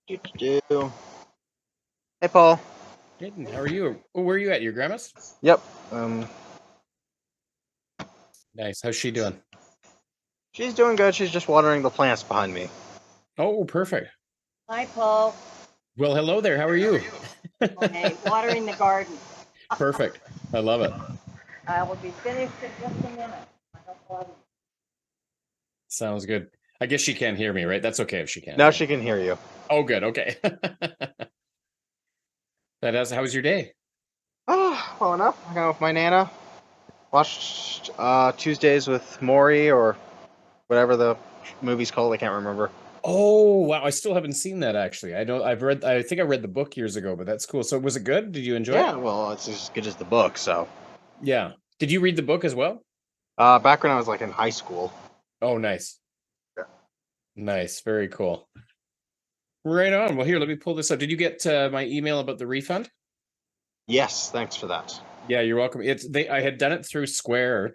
Do. Hey, Paul. Good. How are you? Oh, where are you at? Your grandma's? Yep. Um, Nice. How's she doing? she's doing good. She's just watering the plants behind me. Oh, perfect. Hi, Paul. Well, hello there. How are you? Okay, watering the garden. Perfect. I love it. I will be finished in just a minute. I don't bother you. Sounds good. I guess she can't hear me, right? That's okay if she can't Now hear she me. can hear you. Oh, good. Okay. How was your day? Oh, well enough. I got with my Nana. Watched Tuesdays with Maury or whatever the movie's called. I can't remember. Oh, wow. I still haven't seen that actually. I think I read the book years ago, but that's cool. So was it good? Did you enjoy Yeah, it? well, it's as good as the book. So, Yeah. Did you read the book as well? back when I was like in high school. Oh, nice. Yeah. Nice. Very cool. Right on. Well, here, let me pull this up. Did you get my email about the refund? Yes, thanks for that. Yeah, you're welcome. I had done it through Square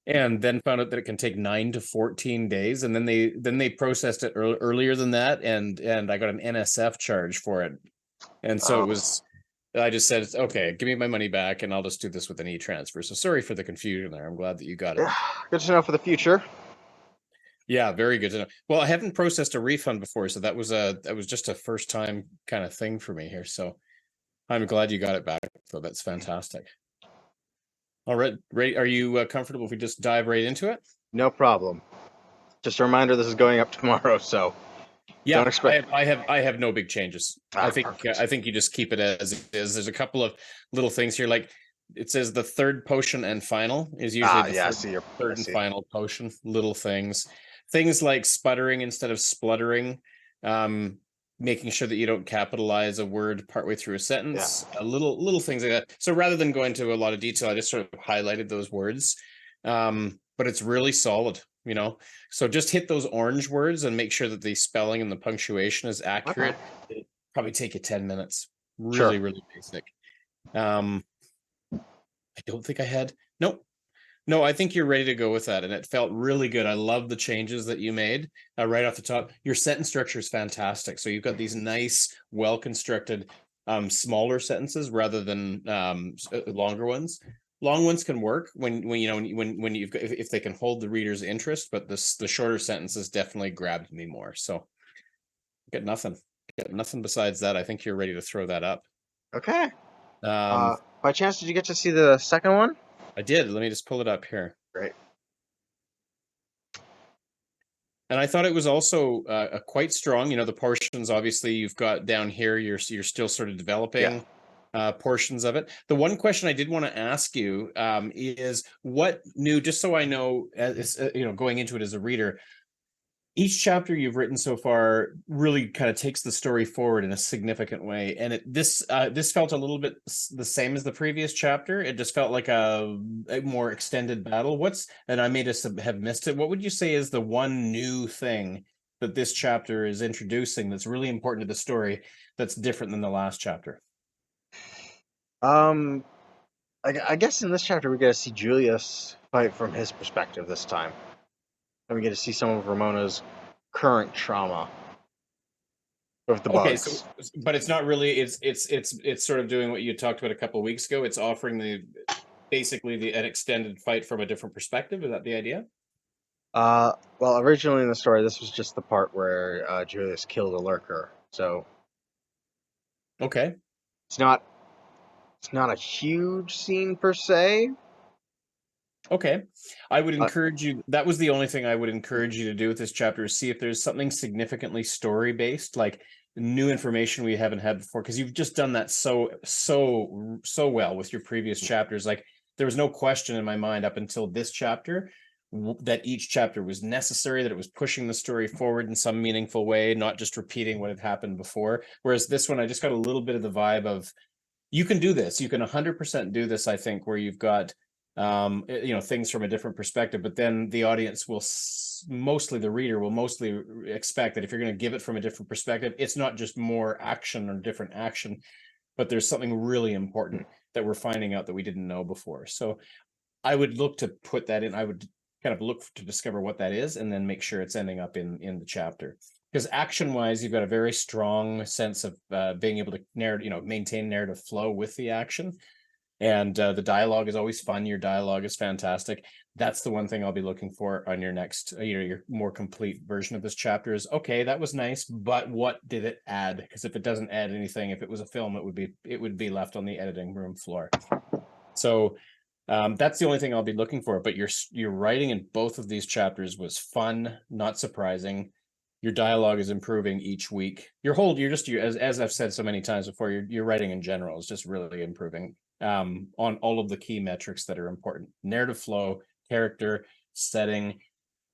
and then found out that it can take 9 to 14 days, and then they processed it earlier than that, and I got an NSF charge for it. And so it Oh, was I just said, okay, give me my money back and I'll just do this with an e-transfer. So sorry for the confusion there. I'm glad that you got it. yeah. Good to know for the future. Yeah, very good to know. Well, I haven't processed a refund before, so that was just a first time kind of thing for me here. So I'm glad you got it back. So that's fantastic. All right, are you comfortable if we just dive right into it? No problem. Just a reminder, this is going up tomorrow, so don't Yeah, I expect. have, I have, I have no big changes. Perfect. I think you just keep it as it is. There's a couple of little things here, like it says the third potion and final is usually the Yeah, I third, see your. I third and see. final potion. Little things like sputtering instead of spluttering, um, making sure that you don't capitalize a word partway through a Yeah. sentence. Little things like that. So rather than go into a lot of detail, I just sort of highlighted those words. But it's really solid, you know. So just hit those orange words and make sure that the spelling and the punctuation is Okay. accurate. It'll probably take you 10 minutes. Sure. Really, really basic. Um, I don't think I had. Nope. No, I think you're ready to go with that. And it felt really good. I love the changes that you made right off the top. Your sentence structure is fantastic. So you've got these nice, well constructed, smaller sentences rather than longer ones. Long ones can work when you know when you've got, if they can hold the reader's interest, but the shorter sentences definitely grabbed me more. So get nothing. Get nothing besides that. I think you're ready to throw that up. Okay. Um, By chance, did you get to see the second one? I did. Let me just pull it up here. Great. And I thought it was also quite strong. You know, the portions obviously you've got down here. You're still sort of Yeah. developing portions of it. The one question I did want to ask you is what new, just so I know, as you know, going into it as a reader, each chapter you've written so far really kind of takes the story forward in a significant way, and this felt a little bit the same as the previous chapter. It just felt like a more extended battle. What's and I may just have missed it. What would you say is the one new thing that this chapter is introducing that's really important to the story that's different than the last chapter? Um, I guess in this chapter we get to see Julius fight from his perspective this time, and we get to see some of Ramona's current trauma with the Okay, so bugs. but it's not really it's sort of doing what you talked about a couple of weeks ago. It's offering the basically an extended fight from a different perspective. Is that the idea? Well, originally in the story, this was just the part where Julius killed a lurker, so Okay. it's not it's not a huge scene per se. Okay. I would Uh, encourage you. That was the only thing I would encourage you to do with this chapter is see if there's something significantly story based, like new information we haven't had before, because you've just done that so well with your previous chapters. Like there was no question in my mind up until this chapter that each chapter was necessary, that it was pushing the story forward in some meaningful way, not just repeating what had happened before. Whereas this one, I just got a little bit of the vibe of you can do this. You can 100% do this, I think, where you've got you know, things from a different perspective, but then the audience will mostly the reader will mostly expect that if you're going to give it from a different perspective, it's not just more action or different action, but there's something really important that we're finding out that we didn't know before. So I would look to put that in. I would kind of look to discover what that is and then make sure it's ending up in the chapter. because action wise, you've got a very strong sense of being able to maintain narrative flow with the action. And the dialogue is always fun. Your dialogue is fantastic. That's the one thing I'll be looking for on your next, your more complete version of this chapter is, okay, that was nice, but what did it add? Because if it doesn't add anything, if it was a film, it would be left on the editing room floor. So that's the only thing I'll be looking for. But your writing in both of these chapters was fun, not surprising. Your dialogue is improving each week. As I've said so many times before, your writing in general is just really improving on all of the key metrics that are important: narrative flow, character, setting,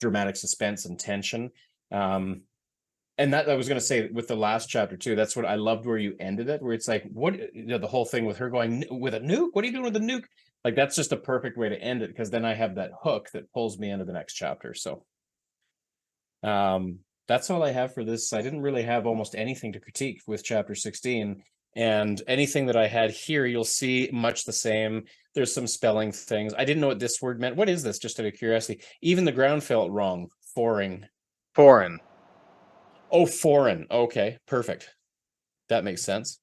dramatic suspense, and tension. And that I was going to say with the last chapter too, that's what I loved where you ended it, where it's like, the whole thing with her going with a nuke. What are you doing with a nuke? Like, that's just a perfect way to end it, because then I have that hook that pulls me into the next chapter. So that's all I have for this. I didn't really have almost anything to critique with chapter 16, and anything that I had here, you'll see much the same. There's some spelling things. I didn't know what this word meant. What is this? Just out of curiosity. Even the ground felt wrong. Foreign. Oh, foreign. Okay, perfect. That makes sense.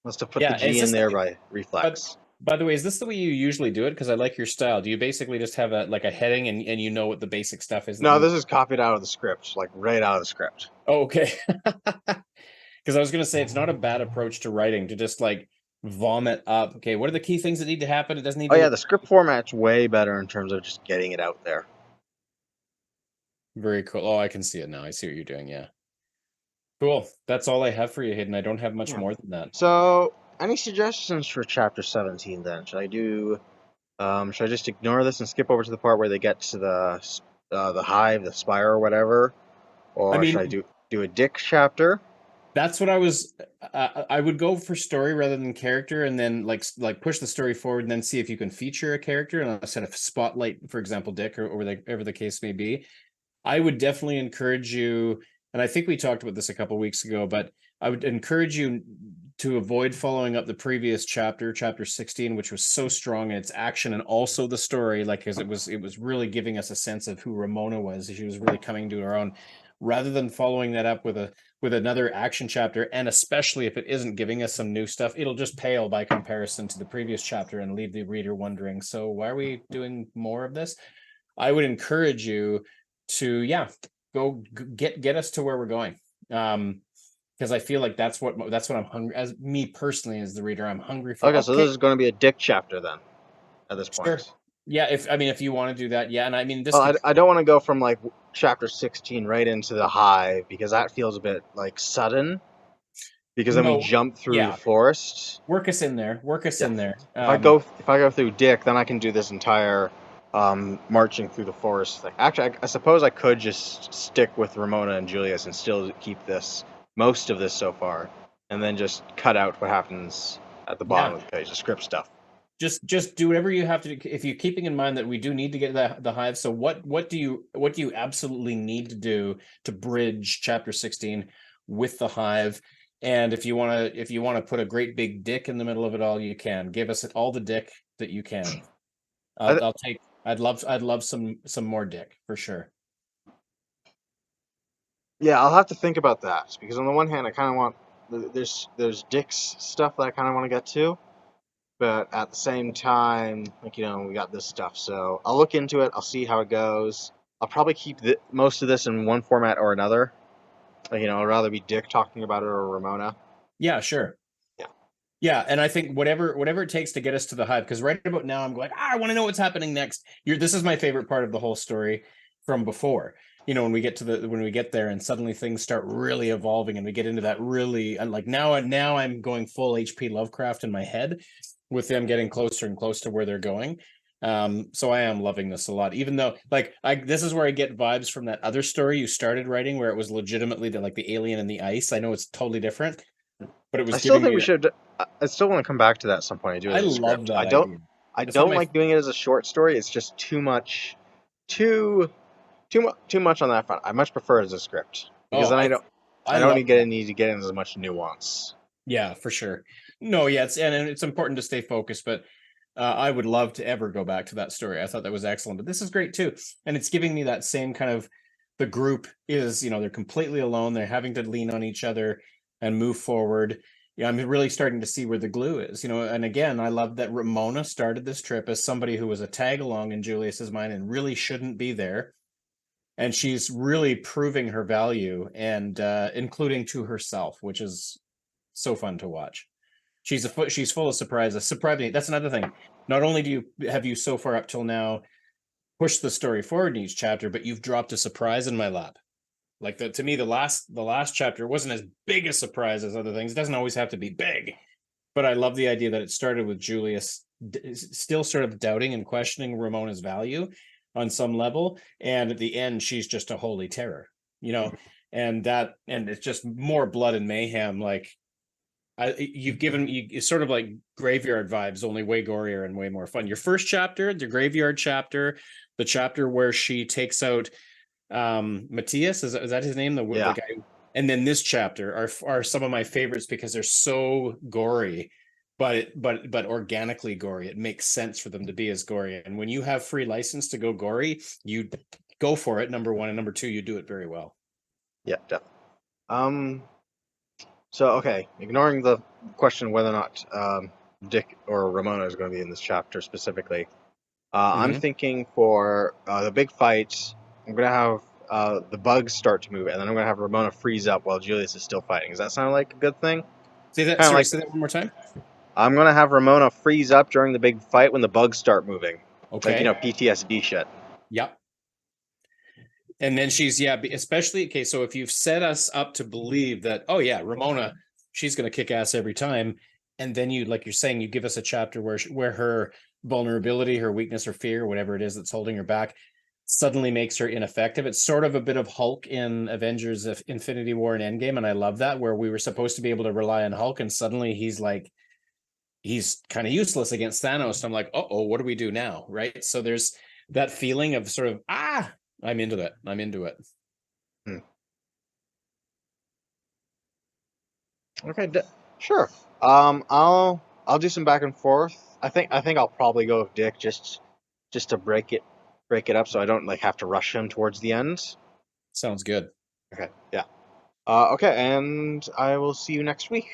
Must have put the G in there by reflex. By the way, is this the way you usually do it? Because I like your style. Do you basically just have a heading and you know what the basic stuff is? No, this is copied out of the script, like right out of the script. Oh, okay. Because I was going to say, it's not a bad approach to writing to just like vomit up. Okay, what are the key things that need to happen? It doesn't need. Oh yeah, the script format's way better in terms of just getting it out there. Very cool. Oh, I can see it now. I see what you're doing. Yeah. Cool. That's all I have for you, Hayden. I don't have much more than that. So, any suggestions for chapter 17 then? Should I just ignore this and skip over to the part where they get to the hive, the spire, or whatever? Or should I do a Dick chapter? That's what I was. I would go for story rather than character, and then like push the story forward, and then see if you can feature a character and instead of spotlight, for example, Dick or whatever the case may be. I would definitely encourage you, and I think we talked about this a couple weeks ago, but I would encourage you to avoid following up the previous chapter 16, which was so strong in its action and also the story, like, because it was really giving us a sense of who Ramona was. She was really coming to her own, rather than following that up with another action chapter. And especially if it isn't giving us some new stuff, it'll just pale by comparison to the previous chapter and leave the reader wondering, so why are we doing more of this? I would encourage you to go get us to where we're going, because I feel like that's what I'm hungry, as me personally as the reader, I'm hungry for. Okay, so this is going to be a Dick chapter then at this point. Sure. Yeah, if you want to do that, yeah. And I mean, this I don't want to go from like chapter 16 right into the hive, because that feels a bit like sudden, because then we jump through the forest. Work us in there. If I go through Dick, then I can do this entire marching through the forest thing. Actually, I suppose I could just stick with Ramona and Julius and still keep most of this so far, and then just cut out what happens at the bottom of the page, the script stuff. Just do whatever you have to do, if you're keeping in mind that we do need to get the hive. So what do you absolutely need to do to bridge chapter 16 with the hive? And if you want to put a great big Dick in the middle of it all, you can. Give us all the Dick that you can. I'd love some more Dick for sure. Yeah, I'll have to think about that, because on the one hand, I kind of want there's Dick's stuff that I kind of want to get to, but at the same time, like, we got this stuff. So I'll look into it. I'll see how it goes. I'll probably keep most of this in one format or another. Like, I'd rather be Dick talking about it or Ramona. Yeah, sure. Yeah, and I think whatever it takes to get us to the hive, because right about now I'm going, I want to know what's happening next. This is my favorite part of the whole story from before. When we get there and suddenly things start really evolving and we get into that really, like, now I'm going full HP Lovecraft in my head with them getting closer and closer to where they're going. So I am loving this a lot, even though this is where I get vibes from that other story you started writing, where it was legitimately the alien and the ice. I know it's totally different, but it was. I still think we should. I still want to come back to that at some point. I love that. I don't like doing it as a short story. It's just too much on that front. I much prefer it as a script, because then I don't need to get in as much nuance. Yeah, for sure. No, yeah, it's important to stay focused, but I would love to ever go back to that story. I thought that was excellent, but this is great too, and it's giving me that same kind of the group is, they're completely alone. They're having to lean on each other and move forward. Yeah, I'm really starting to see where the glue is, and again, I love that Ramona started this trip as somebody who was a tag along in Julius's mind and really shouldn't be there. And she's really proving her value, and including to herself, which is so fun to watch. She's full of surprises. Surprisingly, that's another thing. Not only have you so far up till now pushed the story forward in each chapter, but you've dropped a surprise in my lap. Like to me, the last chapter wasn't as big a surprise as other things. It doesn't always have to be big, but I love the idea that it started with Julius still sort of doubting and questioning Ramona's value on some level, and at the end, she's just a holy terror, and it's just more blood and mayhem. Like you've given you sort of like Graveyard vibes, only way gorier and way more fun. Your first chapter, the Graveyard chapter, the chapter where she takes out Matthias, is that his name? The guy. And then this chapter are some of my favorites because they're so gory, but organically gory. It makes sense for them to be as gory. And when you have free license to go gory, you go for it. Number one, and number two, you do it very well. Yeah, definitely. So okay, ignoring the question of whether or not Dick or Ramona is going to be in this chapter specifically, I'm thinking for the big fight, I'm going to have the bugs start to move, and then I'm going to have Ramona freeze up while Julius is still fighting. Does that sound like a good thing? Say that one more time. I'm going to have Ramona freeze up during the big fight when the bugs start moving. Okay. Like, PTSD shit. Yep. And then especially, okay, so if you've set us up to believe that, oh yeah, Ramona, she's going to kick ass every time, and then like you're saying, you give us a chapter where her vulnerability, her weakness, or fear, whatever it is that's holding her back, suddenly makes her ineffective. It's sort of a bit of Hulk in Avengers of Infinity War and Endgame, and I love that, where we were supposed to be able to rely on Hulk, and suddenly he's kind of useless against Thanos. And I'm like, uh-oh, what do we do now? Right? So there's that feeling of sort of, I'm into it. Okay, sure. I'll do some back and forth. I think I'll probably go with Dick just to break it up, so I don't have to rush him towards the end. Sounds good. Okay, yeah. Okay, and I will see you next week.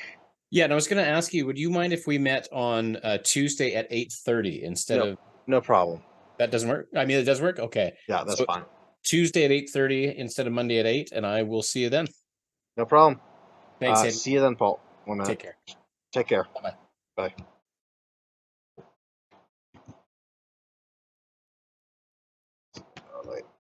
Yeah, and I was going to ask you, would you mind if we met on Tuesday at 8:30 instead of? No problem. That doesn't work? I mean, it does work? Okay. Yeah, that's fine. Tuesday at 8:30 instead of Monday at 8, and I will see you then. No problem. Thanks, Hayden. See you then, Paul. 1 minute. Take care. Take care. Bye-bye. Bye.